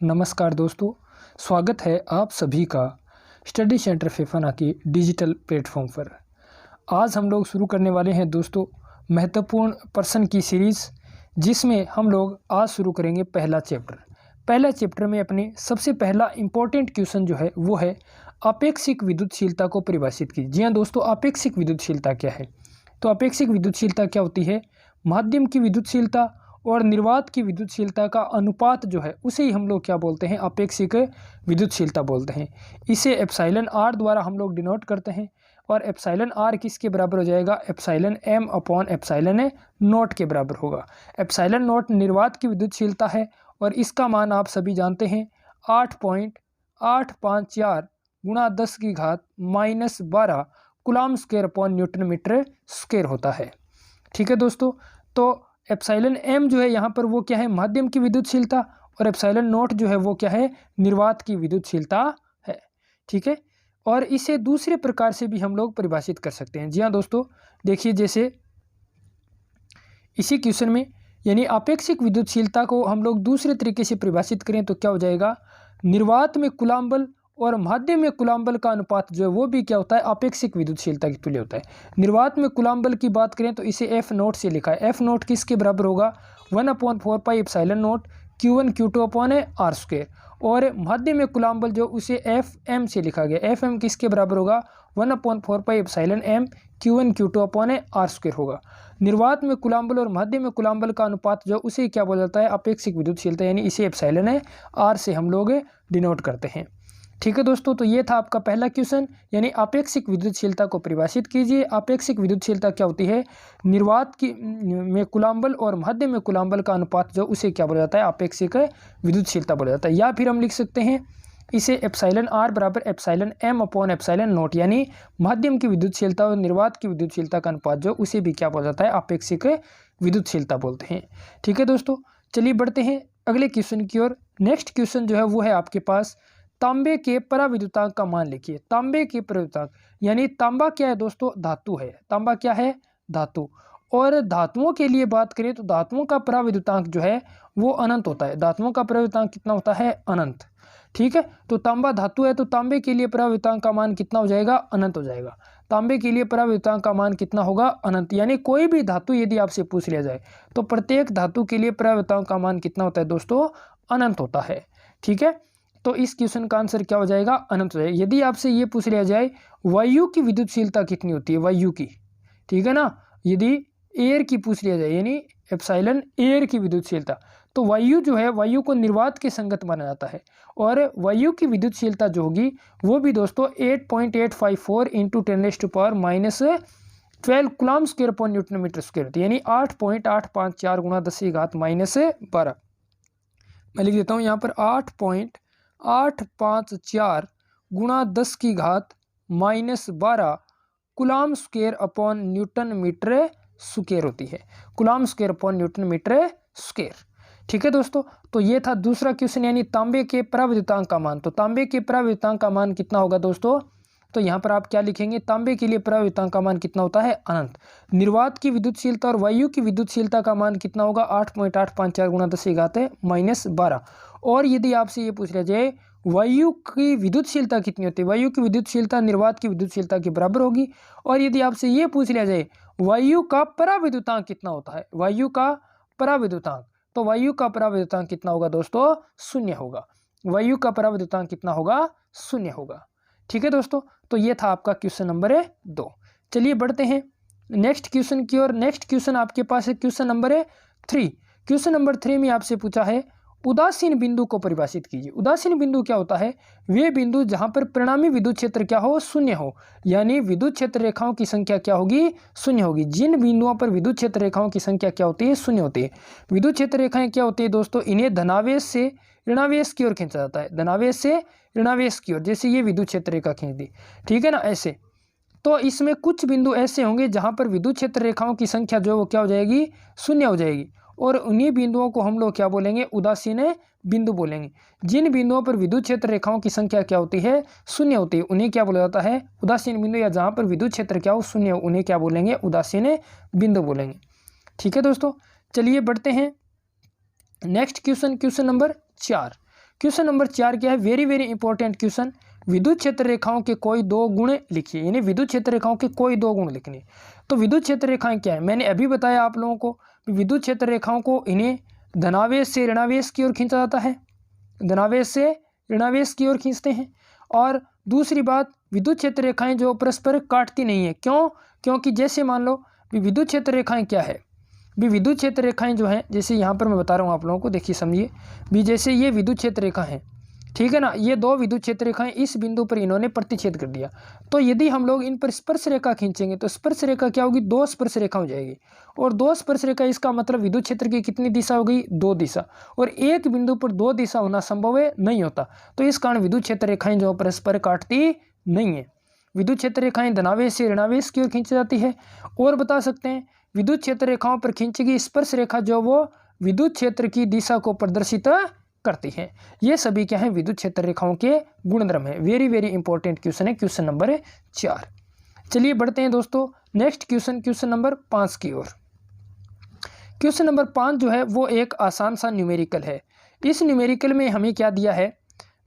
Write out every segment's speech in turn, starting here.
नमस्कार दोस्तों, स्वागत है आप सभी का स्टडी सेंटर फेफाना के डिजिटल प्लेटफॉर्म पर। आज हम लोग शुरू करने वाले हैं दोस्तों महत्वपूर्ण प्रश्न की सीरीज़, जिसमें हम लोग आज शुरू करेंगे पहला चैप्टर में अपने सबसे पहला इम्पोर्टेंट क्वेश्चन जो है वो है आपेक्षिक विद्युतशीलता को परिभाषित कीजिए। जी हाँ दोस्तों, आपेक्षिक विद्युतशीलता क्या है? तो आपेक्षिक विद्युतशीलता क्या होती है? माध्यम की विद्युतशीलता और निर्वात की विद्युतशीलता का अनुपात जो है उसे ही हम लोग क्या बोलते हैं? आपेक्षिक विद्युतशीलता बोलते हैं। इसे एप्सिलॉन आर द्वारा हम लोग डिनोट करते हैं और एप्सिलॉन आर किसके बराबर हो जाएगा? Epsilon m upon epsilon naught के बराबर होगा। एप्सिलॉन नॉट निर्वात की विद्युतशीलता है और इसका मान आप सभी जानते हैं 8.854 गुणा 10 की घात -12 coulomb square upon newton metre square होता है। ठीक है दोस्तों, तो एप्सिलॉन एम जो है यहाँ पर वो क्या है? माध्यम की विद्युतशीलता, और एप्सिलॉन नॉट जो है वो क्या है? निर्वात की विद्युतशीलता है। ठीक है, और इसे दूसरे प्रकार से भी हम लोग परिभाषित कर सकते हैं। जी हाँ दोस्तों, देखिए जैसे इसी क्वेश्चन में यानी आपेक्षिक विद्युतशीलता को हम लोग दूसरे तरीके से परिभाषित करें तो क्या हो जाएगा? निर्वात में कूलम्ब बल और माध्यम में कूलम्ब बल का अनुपात जो है वो भी क्या होता है? आपेक्षिक विद्युतशीलता के तुल्य होता है। निर्वात में कूलम्ब बल की बात करें तो इसे एफ नोट से लिखा है। एफ नोट किसके बराबर होगा? 1/4 pi epsilon naught Q1 Q2 upon r square. और माध्यम में कूलम्ब बल जो उसे एफ एम से लिखा गया। एफ एम किसके बराबर होगा? 1/4 pi epsilon m Q1 Q2 upon r square होगा। निर्वात में कूलम्ब बल और माध्यम में कूलम्ब बल का अनुपात जो उसे क्या बोला जाता है? आपेक्षिक विद्युतशीलता, यानी इसे एप्सिलॉन आर से हम लोग डिनोट करते हैं। ठीक है दोस्तों, तो ये था आपका पहला क्वेश्चन, यानी आपेक्षिक विद्युतशीलता को परिभाषित कीजिए। आपेक्षिक विद्युतशीलता क्या होती है? निर्वात की में कूलम्ब बल और माध्यम में कूलम्ब बल का अनुपात जो उसे क्या बोला जाता है? आपेक्षिक विद्युतशीलता बोला जाता है। या फिर हम लिख सकते हैं इसे एप्सिलॉन आर बराबर epsilon m upon epsilon naught, यानी माध्यम की विद्युतशीलता और निर्वात की विद्युतशीलता का अनुपात जो उसे भी क्या बोला जाता है? आपेक्षिक विद्युतशीलता बोलते हैं। ठीक है दोस्तों, चलिए बढ़ते हैं अगले क्वेश्चन की ओर। नेक्स्ट क्वेश्चन जो है वो है आपके पास तांबे के पराविद्युतांक का मान लिखिए। तांबे के पराविद्युतांक, यानी तांबा क्या है दोस्तों? धातु है। तांबा क्या है? धातु। और धातुओं के लिए बात करें तो धातुओं का पराविद्युतांक जो है वो अनंत होता है। धातुओं का पराविद्युतांक कितना होता है? अनंत। ठीक है, तो तांबा धातु है तो तांबे के लिए पराविद्युतांक का मान कितना हो जाएगा? अनंत हो जाएगा। तांबे के लिए पराविद्युतांक का मान कितना होगा? अनंत। यानी कोई भी धातु यदि आपसे पूछ लिया जाए तो प्रत्येक धातु के लिए पराविद्युतांक का मान कितना होता है दोस्तों? अनंत होता है। ठीक है, तो इस क्वेश्चन का आंसर क्या हो जाएगा? अनंत हो जाएगा। यदि आपसे ये पूछ लिया जाए वायु की विद्युतशीलता कितनी होती है? वायु की, ठीक है ना, यदि एयर की पूछ लिया जाए, यानी एप्सिलॉन एयर की विद्युतशीलता, तो वायु जो है वायु को निर्वात के संगत माना जाता है। और वायु की विद्युतशीलता जो होगी वो भी दोस्तों 8.854 into 10⁻12 coulomb square upon newton metre square होती है, यानी 8.854 गुणा 10 की घात -12। मैं लिख देता हूँ यहाँ पर 8.854 गुणा 10 की घात -12 coulomb square upon newton metre square होती है। Coulomb square upon newton metre square. ठीक है दोस्तों, तो ये था दूसरा क्वेश्चन, यानी तांबे के पराविद्युतांक का मान। तो तांबे के पराविद्युतांक का मान कितना होगा दोस्तों? तो यहाँ पर आप क्या लिखेंगे? तांबे के लिए पराविद्युतांक का मान कितना होता है? अनंत। निर्वात की विद्युतशीलता और वायु की विद्युतशीलता का मान कितना होगा? 8.854 गुणा 10 की घात -12। और यदि आपसे ये पूछ लिया जाए वायु की विद्युतशीलता कितनी होती है? वायु की विद्युतशीलता निर्वात की विद्युतशीलता के बराबर होगी। और यदि आपसे ये पूछ लिया जाए वायु का पराविद्युतांक कितना होता है? वायु का पराविद्युतांक, तो वायु का पराविद्युतांक कितना होगा दोस्तों? 0 होगा। वायु का पराविद्युतांक कितना होगा? 0 होगा। ठीक है दोस्तों, तो ये था आपका क्वेश्चन नंबर 2। चलिए बढ़ते हैं नेक्स्ट क्वेश्चन की ओर। नेक्स्ट क्वेश्चन आपके पास है क्वेश्चन नंबर 3। क्वेश्चन नंबर 3 में आपसे पूछा है उदासीन बिंदु को परिभाषित कीजिए। उदासीन बिंदु क्या होता है? वे बिंदु जहां पर परिणामी विद्युत क्षेत्र क्या हो? 0 हो, यानी विद्युत क्षेत्र रेखाओं की संख्या क्या होगी? 0 होगी। जिन बिंदुओं पर विद्युत क्षेत्र रेखाओं की संख्या क्या होती है? 0 होती है। विद्युत क्षेत्र रेखाएं क्या होती है दोस्तों? इन्हें धनावेश से ऋणावेश की ओर खींचा जाता है। धनावेश से ऋणावेश की ओर, जैसे ये विद्युत क्षेत्र रेखा खींच दी, ठीक है ना, ऐसे। तो इसमें कुछ बिंदु ऐसे होंगे जहां पर विद्युत क्षेत्र रेखाओं की संख्या जो है वो क्या हो जाएगी? 0 हो जाएगी। और उन्हीं बिंदुओं को हम लोग क्या बोलेंगे? उदासीन बिंदु बोलेंगे। जिन बिंदुओं पर विद्युत क्षेत्र रेखाओं की संख्या क्या होती है? 0 होती है, उन्हें क्या बोला जाता है? उदासीन बिंदु। या जहां पर विद्युत क्षेत्र क्या हो? 0 हो, उन्हें क्या बोलेंगे? उदासीन बिंदु बोलेंगे। ठीक है दोस्तों, चलिए बढ़ते हैं next question, question number 4। Question number 4 क्या है, वेरी वेरी इंपॉर्टेंट क्वेश्चन, विद्युत क्षेत्र रेखाओं के कोई दो गुण लिखिए, यानी विद्युत क्षेत्र रेखाओं के कोई दो गुण लिखने। तो विद्युत क्षेत्र रेखाएं क्या है, मैंने अभी बताया आप लोगों को, विद्युत क्षेत्र रेखाओं को इन्हें धनावेश से ऋणावेश की ओर खींचा जाता है, धनावेश से ऋणावेश की ओर खींचते हैं। और दूसरी बात, विद्युत क्षेत्र रेखाएं जो परस्पर काटती नहीं है, क्यों, क्योंकि जैसे मान लो विद्युत क्षेत्र रेखाएं क्या है, भी विद्युत क्षेत्र रेखाएं जो हैं, जैसे यहाँ पर मैं बता रहा हूँ आप लोगों को, देखिए समझिए भी, जैसे ये विद्युत क्षेत्र रेखा है, ठीक है ना, ये दो विद्युत क्षेत्र रेखाएं इस बिंदु पर इन्होंने प्रतिच्छेद कर दिया। तो यदि हम लोग इन पर स्पर्श रेखा खींचेंगे तो स्पर्श रेखा क्या होगी, दो स्पर्श रेखा हो जाएगी, और दो स्पर्श रेखा, इसका मतलब विद्युत क्षेत्र की कितनी दिशा हो गई, दो दिशा, और एक बिंदु पर दो दिशा होना संभव है नहीं होता। तो इस कारण विद्युत क्षेत्र रेखाएं जो परस्पर काटती नहीं है। विद्युत क्षेत्र रेखाएं धनावेश से ऋणावेश की ओर खींची जाती है। और बता सकते हैं विद्युत क्षेत्र रेखाओं पर खींची गई स्पर्श रेखा जो वो विद्युत क्षेत्र की दिशा को प्रदर्शित करती है। ये सभी क्या है, विद्युत क्षेत्र रेखाओं के गुणधर्म है। वेरी वेरी इंपॉर्टेंट क्वेश्चन है, क्वेश्चन नंबर 4। चलिए बढ़ते हैं दोस्तों नेक्स्ट क्वेश्चन, क्वेश्चन नंबर 5 की ओर। क्वेश्चन नंबर 5 जो है वो एक आसान सा न्यूमेरिकल है। इस न्यूमेरिकल में हमें क्या दिया है,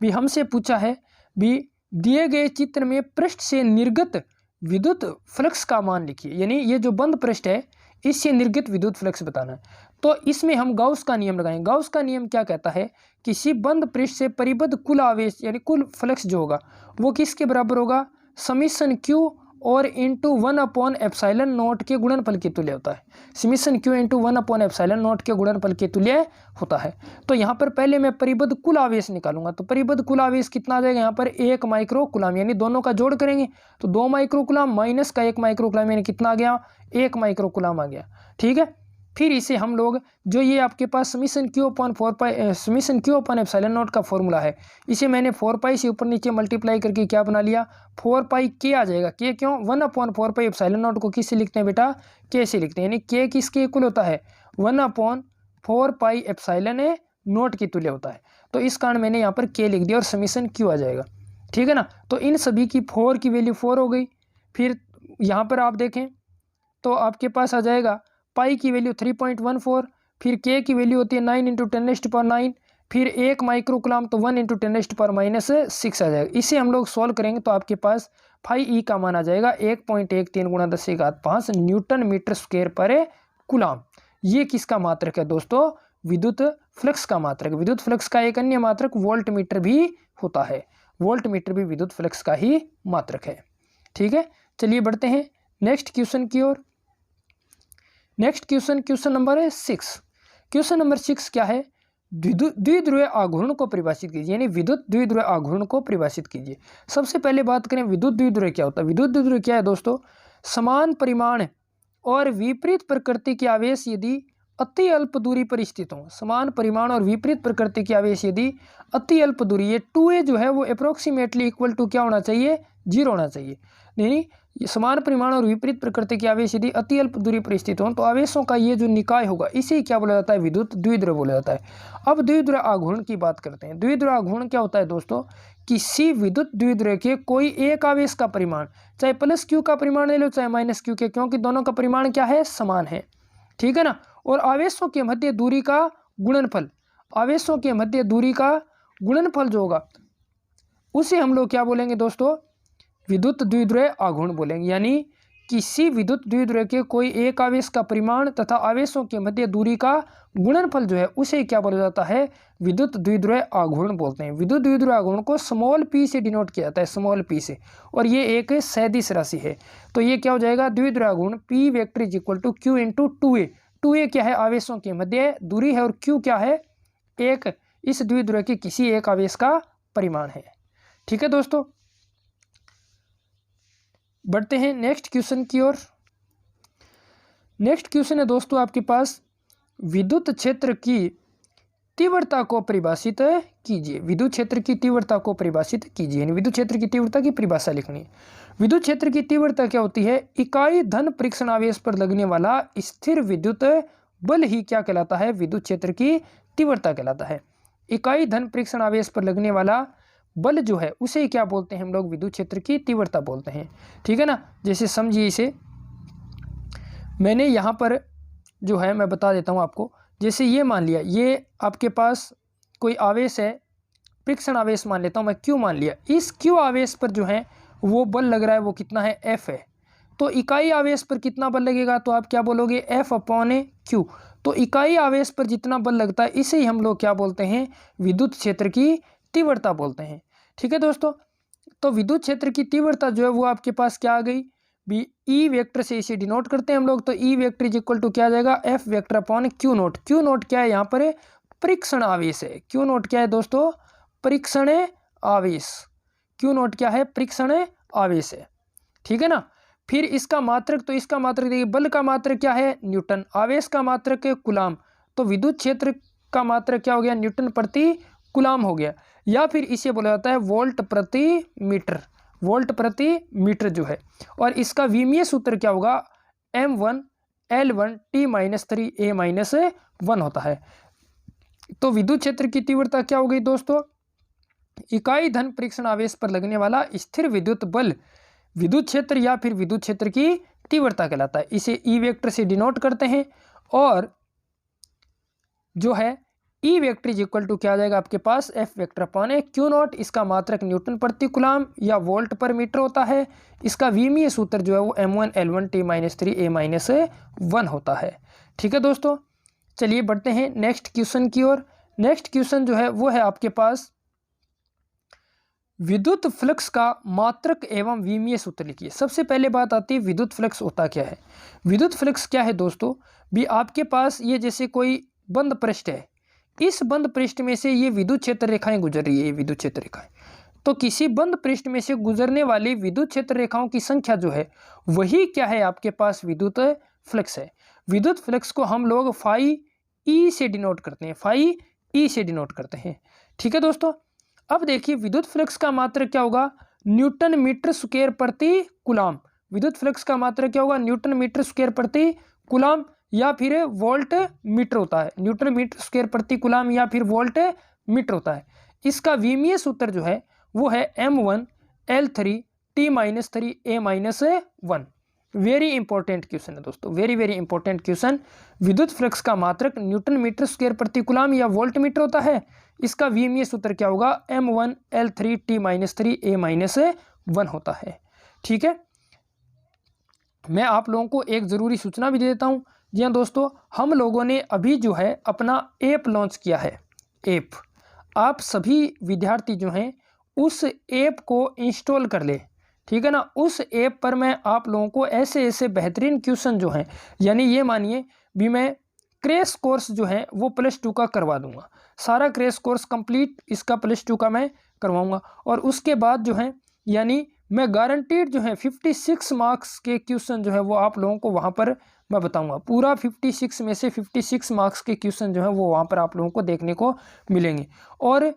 भी हमसे पूछा है भी दिए गए चित्र में पृष्ठ से निर्गत विद्युत फ्लक्स का मान लिखिए, यानी ये जो बंद पृष्ठ है इससे निर्गत विद्युत फ्लक्स बताना है। तो इसमें हम गाउस का नियम लगाएंगे। गाउस का नियम क्या कहता है, किसी बंद पृष्ठ से परिबद्ध कुल आवेश यानी कुल फ्लक्स जो होगा वो किसके बराबर होगा, समीशन क्यू और इंटू 1/ε0 के गुणनफल के तुल्य होता है। समीशन क्यू इंटू 1/ε0 के गुणनफल के तुल्य होता है। तो यहाँ पर पहले मैं परिबद्ध कुल आवेश निकालूंगा, तो परिबद्ध कुल आवेश कितना आ जाएगा, यहाँ पर 1 माइक्रो कूलम, यानी दोनों का जोड़ करेंगे तो 2 माइक्रो कूलम माइनस का 1 माइक्रो कूलम, यानी कितना आ गया, 1 माइक्रो कूलम आ गया। ठीक है, फिर इसे हम लोग जो ये आपके पास समीशन क्यू अपॉन 4π/ε0 का फॉर्मूला है, इसे मैंने 4π से ऊपर नीचे मल्टीप्लाई करके क्या बना लिया, 4π के आ जाएगा। के क्यों, 1/4πε0 को किससे लिखते हैं बेटा, के से लिखते हैं, यानी के किसके इक्वल होता है, 1/4πε0 के तुल्य होता है। तो इस कारण मैंने यहाँ पर के लिख दिया और समीशन क्यू आ जाएगा। ठीक है ना, तो इन सभी की 4 की वैल्यू 4 हो गई। फिर यहाँ पर आप देखें तो आपके पास आ जाएगा पाई की वैल्यू 3.14, फिर के की वैल्यू होती है 9 × 10⁻⁹, फिर 1 माइक्रो कूलम तो 1 × 10⁻⁻6 आ जाएगा। इसे हम लोग सॉल्व करेंगे तो आपके पास फाई ई का मान आ जाएगा 1.13 × 10⁵ न्यूटन मीटर स्क्वायर पर कूलम। ये किसका मात्रक है दोस्तों, विद्युत फ्लक्स का मात्रक। विद्युत फ्लक्स का एक अन्य मात्रक वोल्ट मीटर भी होता है, वोल्ट मीटर भी विद्युत फ्लक्स का ही मात्रक है। ठीक है, चलिए बढ़ते हैं नेक्स्ट क्वेश्चन की ओर। Next question, question number 6। Question number 6 क्या है, द्विध्रुवीय आघूर्ण को परिभाषित कीजिए, यानी विद्युत द्विध्रुवीय आघूर्ण को परिभाषित कीजिए। सबसे पहले बात करें विद्युत द्विध्रुव क्या होता है। विद्युत द्विध्रुव क्या है दोस्तों, समान परिमाण और विपरीत प्रकृति के आवेश यदि अति अल्प दूरी पर स्थित हों, समान परिमाण और विपरीत प्रकृति के आवेश यदि अति अल्प दूरी, ये 2a जो है वो अप्रोक्सीमेटली इक्वल टू क्या होना चाहिए, 0 होना चाहिए। यानी समान परिमाण और विपरीत प्रकृति के आवेश यदि अति अल्प दूरी पर स्थित हों तो आवेशों का ये जो निकाय होगा इसे क्या बोला जाता है, विद्युत द्विध्रुव बोला जाता है। अब द्विध्रुव आघूर्ण की बात करते हैं। द्विध्रुव आघूर्ण क्या होता है दोस्तों, किसी विद्युत द्विध्रुव के कोई एक आवेश का परिमाण, चाहे प्लस क्यू का परिमाण ले लो चाहे माइनस क्यू के, क्योंकि दोनों का परिमाण क्या है, समान है। ठीक है ना, और आवेशों के मध्य दूरी का गुणनफल, आवेशों के मध्य दूरी का गुणनफल जो होगा उसे हम लोग क्या बोलेंगे दोस्तों, विद्युत द्विध्रुव आघूर्ण बोलेंगे। यानी किसी विद्युत द्विध्रुव के कोई एक आवेश का परिमाण तथा आवेशों के मध्य दूरी का गुणनफल जो है उसे क्या बोला जाता है, विद्युत द्विध्रुव आघूर्ण बोलते हैं। विद्युत द्विध्रुव आघूर्ण को स्मॉल p से डिनोट किया जाता है, स्मॉल p से, और ये एक सदिश राशि है। तो ये क्या हो जाएगा, द्विध्रुव आघूर्ण P vector is equal to Q into 2a। 2a क्या है, आवेशों के मध्य दूरी है, और Q क्या है, एक इस द्विध्रुव के किसी एक आवेश का परिमाण है। ठीक है दोस्तों, बढ़ते हैं नेक्स्ट क्वेश्चन की ओर। नेक्स्ट क्वेश्चन है दोस्तों आपके पास, विद्युत क्षेत्र की तीव्रता को परिभाषित कीजिए। विद्युत क्षेत्र की तीव्रता को परिभाषित कीजिए, यानी विद्युत क्षेत्र की तीव्रता की परिभाषा लिखनी है। विद्युत क्षेत्र की तीव्रता क्या होती है, इकाई धन परीक्षण आवेश पर लगने वाला स्थिर विद्युत बल ही क्या कहलाता है, विद्युत क्षेत्र की तीव्रता कहलाता है। इकाई धन परीक्षण आवेश पर लगने वाला बल जो है उसे क्या बोलते हैं हम लोग, विद्युत क्षेत्र की तीव्रता बोलते हैं। ठीक है ना, जैसे समझिए इसे मैंने यहाँ पर जो है मैं बता देता हूँ आपको। जैसे ये मान लिया, ये आपके पास कोई आवेश है परीक्षण आवेश मान लेता हूँ मैं, Q मान लिया। इस Q आवेश पर जो है वो बल लग रहा है, वो कितना है, F है। तो इकाई आवेश पर कितना बल लगेगा, तो आप क्या बोलोगे, F/Q। तो इकाई आवेश पर जितना बल लगता है इसे ही हम लोग क्या बोलते हैं, विद्युत क्षेत्र की तीव्रता बोलते हैं। ठीक है दोस्तों, तो विद्युत क्षेत्र की तीव्रता जो है वो आपके पास क्या आ गई, बी ई वेक्टर से इसे डिनोट करते हैं हम लोग। तो E vector is equal to क्या आ जाएगा, F/Q0। Q0 क्या है यहाँ पर, परीक्षण आवेश है। Q0 क्या है दोस्तों, परीक्षण आवेश। Q0 क्या है, परीक्षण आवेश है। ठीक है ना। फिर इसका मात्रक, तो इसका मात्रक देखिए, बल का मात्रक क्या है, न्यूटन, आवेश का मात्रक है कूलाम। तो विद्युत क्षेत्र का मात्रक क्या हो गया, न्यूटन प्रति कूलाम हो गया, या फिर इसे बोला जाता है वोल्ट प्रति मीटर, वोल्ट प्रति मीटर जो है। और इसका विमीय सूत्र क्या होगा, m1L1T-3A-1 होता है। तो विद्युत क्षेत्र की तीव्रता क्या हो गई दोस्तों, इकाई धन परीक्षण आवेश पर लगने वाला स्थिर विद्युत बल विद्युत क्षेत्र या फिर विद्युत क्षेत्र की तीव्रता कहलाता है। इसे ई वेक्टर से डिनोट करते हैं। और जो है E vector is equal to क्या आ जाएगा आपके पास, F/Q0। इसका मात्रक न्यूटन प्रति कूलाम या वोल्ट पर मीटर होता है। इसका विमीय सूत्र जो है वो m1L1T-3A-1 होता है। ठीक है दोस्तों, चलिए बढ़ते हैं नेक्स्ट क्वेश्चन की ओर। नेक्स्ट क्वेश्चन जो है वो है आपके पास, विद्युत फ्लक्स का मात्रक एवं विमीय सूत्र लिखिए। सबसे पहले बात आती है विद्युत फ्लक्स होता क्या है। विद्युत फ्लक्स क्या है दोस्तों, भी आपके पास ये जैसे कोई बंद पृष्ठ है, इस बंद पृष्ठ में से ये विद्युत क्षेत्र रेखाएं गुजर रही है, ये विद्युत क्षेत्र रेखाएं। तो किसी बंद पृष्ठ में से गुजरने वाली विद्युत क्षेत्र रेखाओं की संख्या जो है वही क्या है आपके पास, विद्युत फ्लक्स है। विद्युत फ्लक्स को हम लोग फाई ई से डिनोट करते हैं, फाई ई से डिनोट करते हैं। ठीक है दोस्तों, अब देखिए विद्युत फ्लक्स का मात्रक क्या होगा, न्यूटन मीटर स्क्वायर प्रति कूलाम। विद्युत फ्लक्स का मात्रक क्या होगा, न्यूटन मीटर स्क्वायर प्रति कूलाम या फिर वोल्ट मीटर होता है। न्यूटन मीटर स्क्वायर प्रति कूलाम या फिर वोल्ट मीटर होता है। इसका विमीय सूत्र जो है वो है m1L3T-3A-1। वेरी इंपॉर्टेंट क्वेश्चन है दोस्तों, वेरी वेरी इंपॉर्टेंट क्वेश्चन। विद्युत फ्लक्स का मात्रक न्यूटन मीटर स्क्वायर प्रति कूलाम या वोल्ट मीटर होता है। इसका विमीय सूत्र क्या होगा, m1L3T-3A-1 होता है। ठीक है, मैं आप लोगों को एक ज़रूरी सूचना भी दे देता हूँ। जी हाँ दोस्तों, हम लोगों ने अभी जो है अपना ऐप लॉन्च किया है। ऐप, आप सभी विद्यार्थी जो हैं उस ऐप को इंस्टॉल कर ले। ठीक है ना। उस ऐप पर मैं आप लोगों को ऐसे ऐसे बेहतरीन क्वेश्चन जो हैं, यानी ये मानिए भी मैं क्रैश कोर्स जो है वो +2 का करवा दूंगा। सारा क्रैश कोर्स कंप्लीट इसका +2 का मैं करवाऊंगा। और उसके बाद जो है यानी मैं गारंटीड जो है 56 मार्क्स के क्वेश्चन जो है वो आप लोगों को वहाँ पर मैं बताऊंगा। पूरा 56 में से 56 मार्क्स के क्वेश्चन जो है वो वहाँ पर आप लोगों को देखने को मिलेंगे। और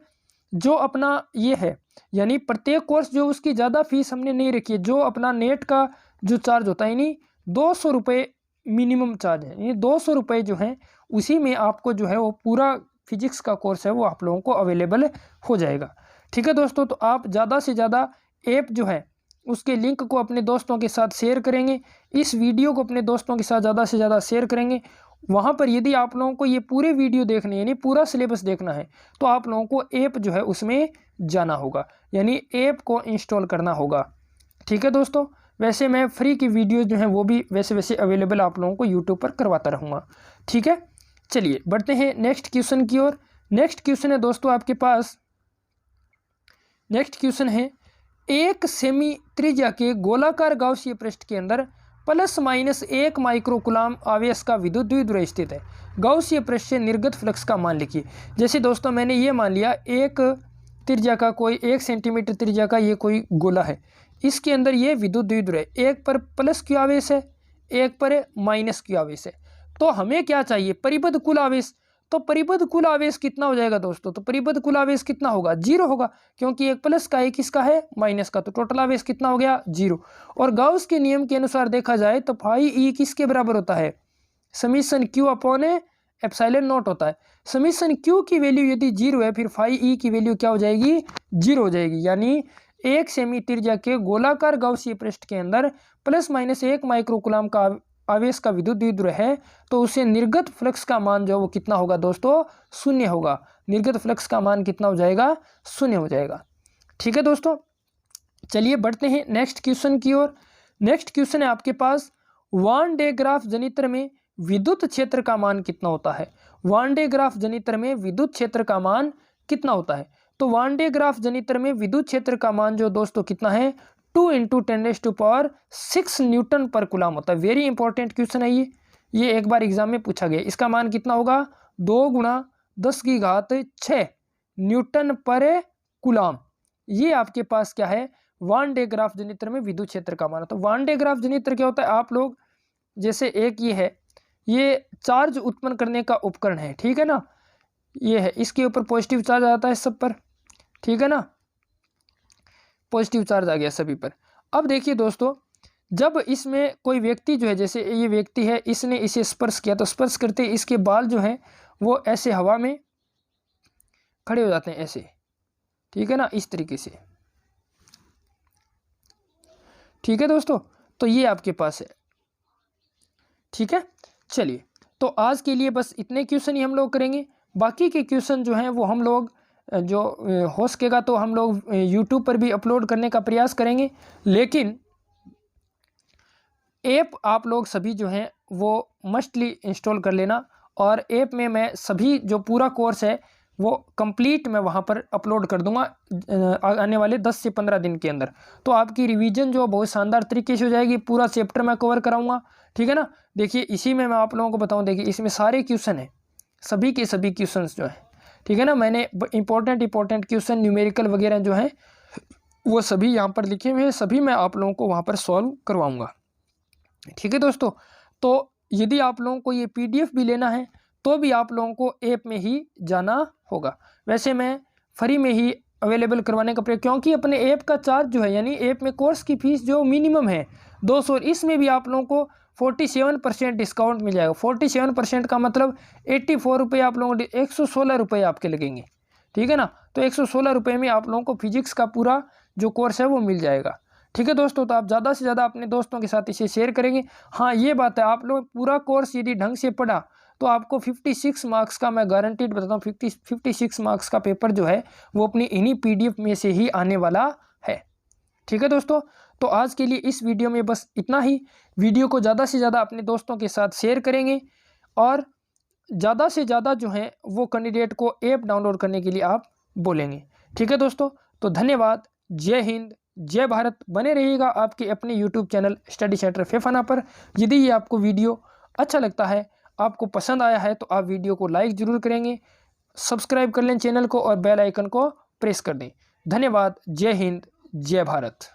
जो अपना ये है यानी प्रत्येक कोर्स जो उसकी ज़्यादा फीस हमने नहीं रखी है। जो अपना नेट का जो चार्ज होता है यानी 200 रुपये मिनिमम चार्ज है, यानी 200 रुपये जो है उसी में आपको जो है वो पूरा फिजिक्स का कोर्स है वो आप लोगों को अवेलेबल हो जाएगा। ठीक है दोस्तों, तो आप ज़्यादा से ज़्यादा ऐप जो है उसके लिंक को अपने दोस्तों के साथ शेयर करेंगे। इस वीडियो को अपने दोस्तों के साथ ज़्यादा से ज़्यादा शेयर करेंगे। वहाँ पर यदि आप लोगों को ये पूरे वीडियो देखने यानी पूरा सिलेबस देखना है तो आप लोगों को ऐप जो है उसमें जाना होगा, यानी ऐप को इंस्टॉल करना होगा। ठीक है दोस्तों, वैसे मैं फ्री की वीडियो जो हैं वो भी वैसे वैसे अवेलेबल आप लोगों को यूट्यूब पर करवाता रहूँगा। ठीक है, चलिए बढ़ते हैं नेक्स्ट क्वेश्चन की ओर। नेक्स्ट क्वेश्चन है दोस्तों आपके पास, नेक्स्ट क्वेश्चन है, एक सेमी त्रिज्या के गोलाकार गाउसीय पृष्ठ के अंदर ±1 माइक्रोकूलाम आवेश का विद्युत द्विध्रुव स्थित है। गाउसीय पृष्ठ से निर्गत फ्लक्स का मान लिखिए। जैसे दोस्तों मैंने ये मान लिया एक त्रिज्या का कोई 1 सेंटीमीटर त्रिज्या का ये कोई गोला है, इसके अंदर ये विद्युत द्विध्रुव है। एक पर +Q आवेश है, एक पर -Q आवेश है। तो हमें क्या चाहिए, परिबद्ध कुल आवेश। तो परिबद्ध कुल आवेश कितना हो जाएगा दोस्तों, तो परिबद्ध कुल आवेश कितना होगा, 0 होगा, क्योंकि एक प्लस का एक इसका है माइनस का, तो टोटल आवेश कितना हो गया, 0। और गाउस के नियम के अनुसार देखा जाए तो फाई ई किसके बराबर होता है, समीशन Q/ε0 होता है। समीशन Q की वैल्यू यदि 0 है फिर फाई ई की वैल्यू क्या हो जाएगी, 0 हो जाएगी। यानी एक सेमी त्रिज्या के गोलाकार गाउसीय पृष्ठ के अंदर ±1 माइक्रोकूलाम का आवेश का विद्युत द्विध्रुव है तो उसे निर्गत फ्लक्स का मान जो है वो कितना होगा दोस्तों, 0 होगा। निर्गत फ्लक्स का मान कितना हो जाएगा, 0 हो जाएगा। ठीक है दोस्तों, चलिए बढ़ते हैं नेक्स्ट क्वेश्चन की ओर। नेक्स्ट क्वेश्चन है आपके पास, वान डे ग्राफ जनित्र में विद्युत क्षेत्र का मान कितना होता है। वान डे ग्राफ जनित्र में विद्युत क्षेत्र का मान कितना होता है। तो वान डे ग्राफ जनित्र में विद्युत क्षेत्र का मान जो दोस्तों कितना है, 2 × 10⁶ न्यूटन पर कूलम होता है। वेरी इंपॉर्टेंट क्वेश्चन है ये एक बार एग्जाम में पूछा गया। इसका मान कितना होगा, 2 × 10⁶ न्यूटन पर कूलम। ये आपके पास क्या है, वान डे ग्राफ जनित्र में विद्युत क्षेत्र का मान होता है। वान डे ग्राफ जनित्र क्या होता है, आप लोग जैसे एक ये है, ये चार्ज उत्पन्न करने का उपकरण है, ठीक है ना, ये है, इसके ऊपर पॉजिटिव चार्ज आता है सब पर, ठीक है ना, पॉजिटिव चार्ज आ गया सभी पर। अब देखिए दोस्तों, जब इसमें कोई व्यक्ति जो है, जैसे ये व्यक्ति है, इसने इसे स्पर्श किया, तो स्पर्श करते इसके बाल जो हैं वो ऐसे हवा में खड़े हो जाते हैं ऐसे, ठीक है ना, इस तरीके से। ठीक है दोस्तों, तो ये आपके पास है। ठीक है, चलिए तो आज के लिए बस इतने क्वेश्चन ही हम लोग करेंगे। बाकी के क्वेश्चन जो हैं वो हम लोग जो हो सकेगा तो हम लोग यूट्यूब पर भी अपलोड करने का प्रयास करेंगे। लेकिन ऐप आप लोग सभी जो हैं वो मस्टली इंस्टॉल कर लेना, और ऐप में मैं सभी जो पूरा कोर्स है वो कंप्लीट मैं वहाँ पर अपलोड कर दूंगा आने वाले 10 से 15 दिन के अंदर। तो आपकी रिवीजन जो बहुत शानदार तरीके से हो जाएगी, पूरा चैप्टर मैं कवर कराऊंगा, ठीक है ना। देखिए इसी में मैं आप लोगों को बताऊं, देखिए इसमें सारे क्वेश्चन हैं, सभी के सभी क्वेश्चंस जो हैं, ठीक है ना। मैंने इंपॉर्टेंट क्वेश्चन न्यूमेरिकल वगैरह जो हैं वो सभी यहाँ पर लिखे हुए हैं, सभी मैं आप लोगों को वहाँ पर सॉल्व करवाऊँगा। ठीक है दोस्तों, तो यदि आप लोगों को ये PDF भी लेना है तो भी आप लोगों को ऐप में ही जाना होगा। वैसे मैं फ्री में ही अवेलेबल करवाने का प्रयास, क्योंकि अपने ऐप का चार्ज जो है, यानी ऐप में कोर्स की फीस जो मिनिमम है 200, इसमें भी आप लोगों को 47% डिस्काउंट मिल जाएगा। 47% का मतलब 84 रुपये आप लोगों को, 116 रुपये आपके लगेंगे, ठीक है ना। तो 116 रुपये में आप लोगों को फिजिक्स का पूरा जो कोर्स है वो मिल जाएगा। ठीक है दोस्तों, तो आप ज़्यादा से ज़्यादा अपने दोस्तों के साथ इसे शेयर करेंगे। हाँ ये बात है, आप लोग पूरा कोर्स यदि ढंग से पढ़ा तो आपको 56 मार्क्स का, मैं गारंटीड बताता हूँ, 56 मार्क्स का पेपर जो है वो अपनी इन्हीं PDF में से ही आने वाला है। ठीक है दोस्तों, तो आज के लिए इस वीडियो में बस इतना ही। वीडियो को ज़्यादा से ज़्यादा अपने दोस्तों के साथ शेयर करेंगे, और ज़्यादा से ज़्यादा जो है वो कैंडिडेट को ऐप डाउनलोड करने के लिए आप बोलेंगे। ठीक है दोस्तों, तो धन्यवाद। जय हिंद, जय भारत। बने रहिएगा आपके अपने YouTube चैनल स्टडी सेंटर फैफाना पर। यदि ये आपको वीडियो अच्छा लगता है, आपको पसंद आया है, तो आप वीडियो को लाइक ज़रूर करेंगे, सब्सक्राइब कर लें चैनल को और बेल आइकन को प्रेस कर दें। धन्यवाद। जय हिंद, जय भारत।